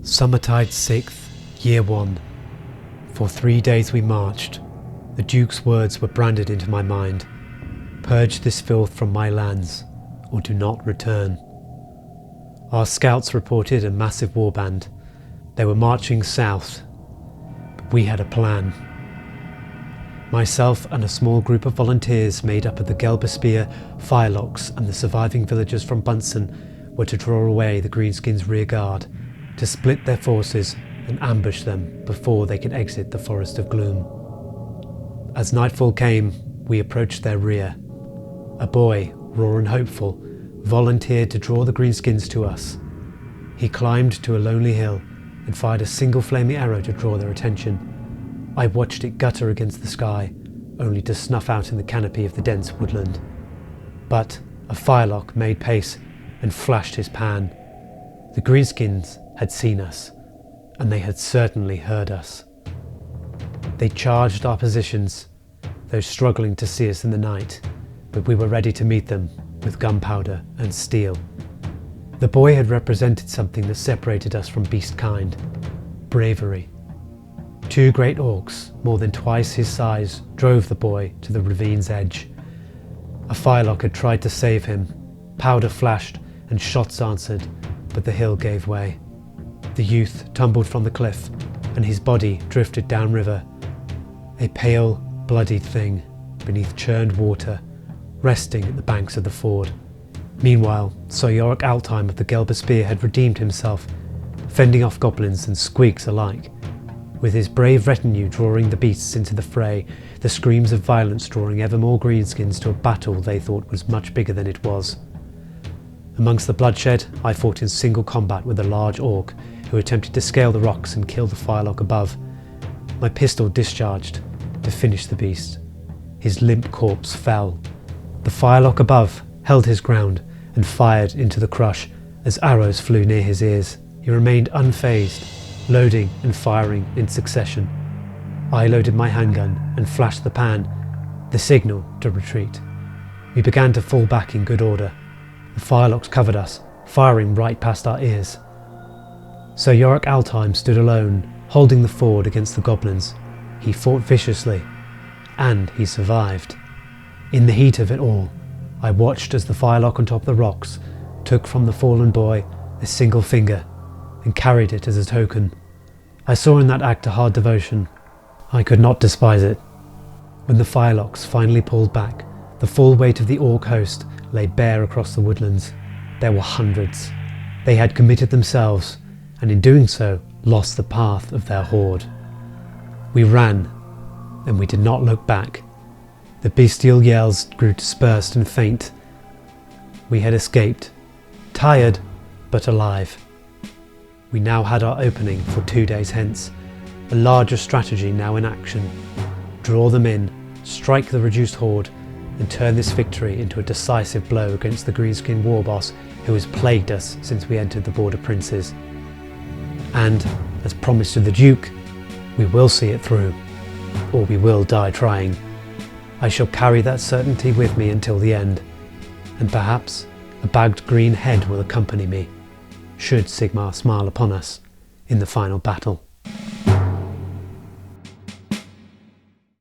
Summertide 6th, Year 1. For 3 days we marched. The Duke's words were branded into my mind. Purge this filth from my lands, or do not return. Our scouts reported a massive warband. They were marching south, but we had a plan. Myself and a small group of volunteers made up of the Gelberspeer, Firelocks and the surviving villagers from Bunsen were to draw away the Greenskins' rearguard, to split their forces and ambush them before they could exit the Forest of Gloom. As nightfall came, we approached their rear. A boy, raw and hopeful, volunteered to draw the Greenskins to us. He climbed to a lonely hill and fired a single flaming arrow to draw their attention. I watched it gutter against the sky, only to snuff out in the canopy of the dense woodland. But a Firelock made pace and flashed his pan. The Greenskins had seen us, and they had certainly heard us. They charged our positions, though struggling to see us in the night, but we were ready to meet them with gunpowder and steel. The boy had represented something that separated us from beast kind: bravery. 2 great orcs, more than twice his size, drove the boy to the ravine's edge. A Firelock had tried to save him. Powder flashed and shots answered, but the hill gave way. The youth tumbled from the cliff, and his body drifted downriver, a pale, bloodied thing beneath churned water, resting at the banks of the ford. Meanwhile, Sir Yorrick Altheim of the Gelberspeer had redeemed himself, fending off goblins and squeaks alike. With his brave retinue drawing the beasts into the fray, the screams of violence drawing ever more greenskins to a battle they thought was much bigger than it was. Amongst the bloodshed, I fought in single combat with a large orc who attempted to scale the rocks and kill the Firelock above. My pistol discharged to finish the beast. His limp corpse fell. The Firelock above held his ground and fired into the crush as arrows flew near his ears. He remained unfazed, loading and firing in succession. I loaded my handgun and flashed the pan, the signal to retreat. We began to fall back in good order. The Firelocks covered us, firing right past our ears. Sir Yorrick Altheim stood alone, holding the ford against the goblins. He fought viciously, and he survived. In the heat of it all, I watched as the Firelock on top of the rocks took from the fallen boy a single finger and carried it as a token. I saw in that act a hard devotion. I could not despise it. When the Firelocks finally pulled back, the full weight of the orc host lay bare across the woodlands. There were hundreds. They had committed themselves, and in doing so, lost the path of their horde. We ran, and we did not look back. The bestial yells grew dispersed and faint. We had escaped, tired but alive. We now had our opening for 2 days hence, a larger strategy now in action. Draw them in, strike the reduced horde, and turn this victory into a decisive blow against the Greenskin warboss who has plagued us since we entered the Border Princes. And, as promised to the Duke, we will see it through, or we will die trying. I shall carry that certainty with me until the end, and perhaps a bagged green head will accompany me, should Sigmar smile upon us in the final battle.